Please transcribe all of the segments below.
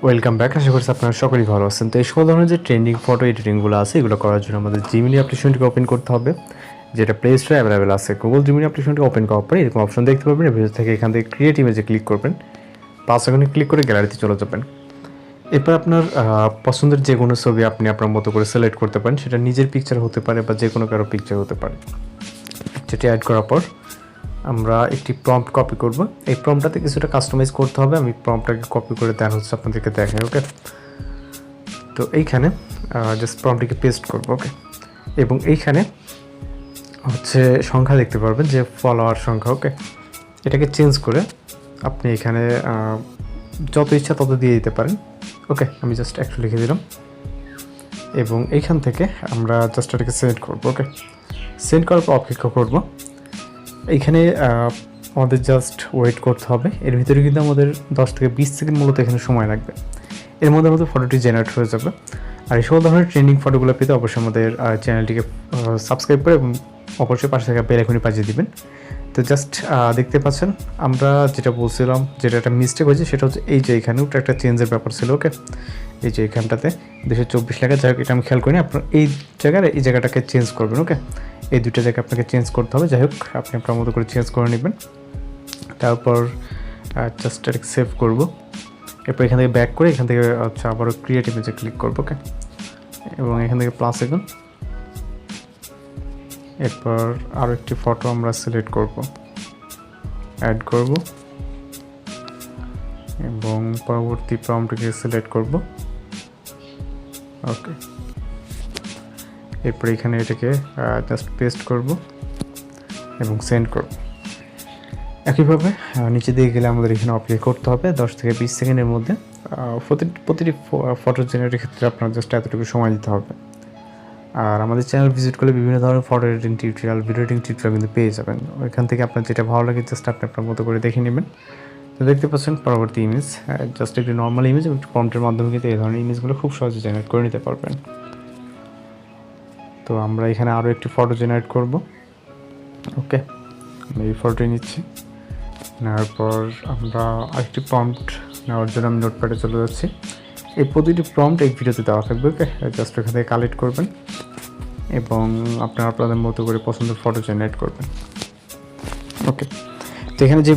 Welcome back. আশা করছি আপনারা সকলেই ভালো আছেন। তো এই সকল ধরনের যে ট্রেন্ডিং ফটো এডিটিংগুলো আছে এগুলো করার জন্য আমাদের জিমিনি অ্যাপ্লিকেশনটিকে ওপেন করতে হবে, যেটা প্লে স্টোরে অ্যাভেলেবেল আছে। গুগল জিমিনি অ্যাপ্লিকেশনটি ওপেন করার পরে এরকম অপশন দেখতে পাবেন। এর ভিতর থেকে এখান থেকে ক্রিয়েট ইমেজে ক্লিক করবেন, প্লাস এখানে ক্লিক করে গ্যালারিতে চলে যাবেন। এরপর আপনার পছন্দের যে কোনো ছবি আপনি আপনার মতো করে সিলেক্ট করতে পারেন। সেটা নিজের পিকচার হতে পারে বা যে কোনো কারো পিকচার হতে পারে। পিকচারটি অ্যাড করার পর আমরা একটি প্রম্পট কপি করব। এই প্রম্পটটাতে কিছুটা কাস্টমাইজ করতে হবে। আমি প্রম্পটটাকে কপি করে দেন হচ্ছে আপনাদেরকে দেখাই। ওকে, তো এইখানে জাস্ট প্রম্পটটিকে পেস্ট করব। ওকে, এবং এইখানে হচ্ছে সংখ্যা দেখতে পারবেন যে ফলোয়ার সংখ্যা। ওকে, এটাকে চেঞ্জ করে আপনি এখানে যত ইচ্ছা তত দিয়ে দিতে পারেন। ওকে, আমি জাস্ট একটু লিখে দিলাম এবং এইখান থেকে আমরা জাস্ট এটাকে সেন্ড করব। ওকে, সেন্ড করার পর অপেক্ষা করব। এইখানে আমাদের জাস্ট ওয়েট করতে হবে। এর ভিতরে কিন্তু আমাদের 10 থেকে 20 সেকেন্ড মূলত এখানে সময় লাগবে। এর মধ্যে আমাদের ফটোটি জেনারেট হয়ে যাবে। আর এই সকল ধরনের ট্রেন্ডিং ফটোগুলো পেতে অবশ্যই আমাদের চ্যানেলটিকে সাবস্ক্রাইব করে এবং অবশ্যই পাশে থাকা বেল আইকনটি বাজিয়ে দিবেন। তো জাস্ট দেখতে পাচ্ছেন আমরা যেটা বলছিলাম, যেটা একটা মিস্টেক হয়েছে সেটা হচ্ছে এই যে এখানেও একটা চেঞ্জের ব্যাপার ছিল। ওকে, এই যে এখানটাতে 224 লেখা, যাই হোক এটা আমি খেয়াল করিনি। আপনার এই জায়গাটাকে চেঞ্জ করবেন। ওকে, এই দুটো জায়গা আপনাকে চেঞ্জ করতে হবে। যাই হোক আপনি আপনার মতো করে চেঞ্জ করে নেবেন। তারপর জাস্ট এটাকে সেভ করব। এরপর এখান থেকে ব্যাক করে এখান থেকে আচ্ছা আবারও ক্রিয়েট ইমেজে ক্লিক করবো। ওকে, এবং এখান থেকে প্লাস এখন এরপর আরও একটি ফটো আমরা সিলেক্ট করব, অ্যাড করব এবং পরবর্তী প্রম্পটটিকে সিলেক্ট করব। ওকে, এরপর এখানে এটাকে জাস্ট পেস্ট করব এবং সেন্ড করব। একইভাবে নিচে দিয়ে গেলে আমাদের এখানে অপেক্ষা করতে হবে 10 থেকে 20 সেকেন্ডের মধ্যে। প্রতিটি ফটো জেনারেটের ক্ষেত্রে আপনার জাস্ট এতটুকু সময় দিতে হবে। আর আমাদের চ্যানেল ভিজিট করলে বিভিন্ন ধরনের photo editing tutorial, video editing tutorial কিন্তু পেয়ে যাবেন। ওইখান থেকে আপনার যেটা ভালো লাগে জাস্ট আপনি আপনার মতো করে দেখে নেবেন। তো দেখতে পাচ্ছেন পরবর্তী ইমেজ, জাস্ট একটি নর্মাল ইমেজ এবং প্রম্পটের মাধ্যমে কিন্তু এই ধরনের ইমেজগুলো খুব সহজে জেনারেট করে নিতে পারবেন। তো আমরা এখানে আরও একটি ফটো জেনারেট করব। ওকে, আমি এই ফটোটি নিচ্ছি। নেওয়ার পর আমরা আরেকটি প্রম্পট নেওয়ার জন্য আমি নোটপ্যাডে চলে যাচ্ছি। এই প্রতিটি প্রম্পট এই ভিডিওতে দেওয়া থাকবে। ওকে, জাস্ট এখান থেকে কালেক্ট করবেন এবং আপনারা আপনাদের মতো করে পছন্দের ফটো জেনারেট করবেন। ওকে, তো এখানে যে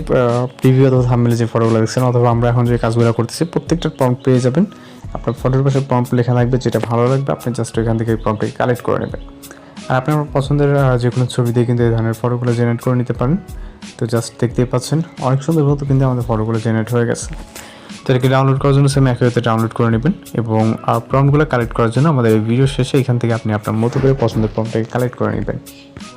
প্রিভিউ অথবা থাম্বনেলে যে ফটোগুলো দেখছেন অথবা আমরা এখন যে কাজগুলো করতেছি প্রত্যেকটার প্রম্পট পেয়ে যাবেন। আপনার ফটোর পাশে প্রম্পট লেখা থাকবে, যেটা ভালো লাগবে আপনি জাস্ট এখান থেকে এই প্রম্পটকে কালেক্ট করে নেবেন। আর আপনি আপনার পছন্দের যে কোনো ছবি দিয়ে কিন্তু এই ধরনের ফটোগুলো জেনারেট করে নিতে পারেন। তো জাস্ট দেখতেই পাচ্ছেন অনেক সুন্দর মতো কিন্তু আমাদের ফটোগুলো জেনারেট হয়ে গেছে। তো এটাকে ডাউনলোড করার জন্য সেম একই ডাউনলোড করে নেবেন এবং প্রম্পটগুলো কালেক্ট করার জন্য আমাদের এই ভিডিও শেষে এখান থেকে আপনি আপনার মতো করে পছন্দের প্রম্পটটাকে কালেক্ট করে নেবেন।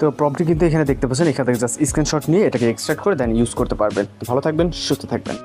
তো প্রম্পটটি কিন্তু এখানে দেখতে পাচ্ছেন, এখান থেকে জাস্ট স্ক্রিনশট নিয়ে এটাকে এক্সট্রাক্ট করে দেন ইউজ করতে পারবেন। তো ভালো থাকবেন, সুস্থ থাকবেন।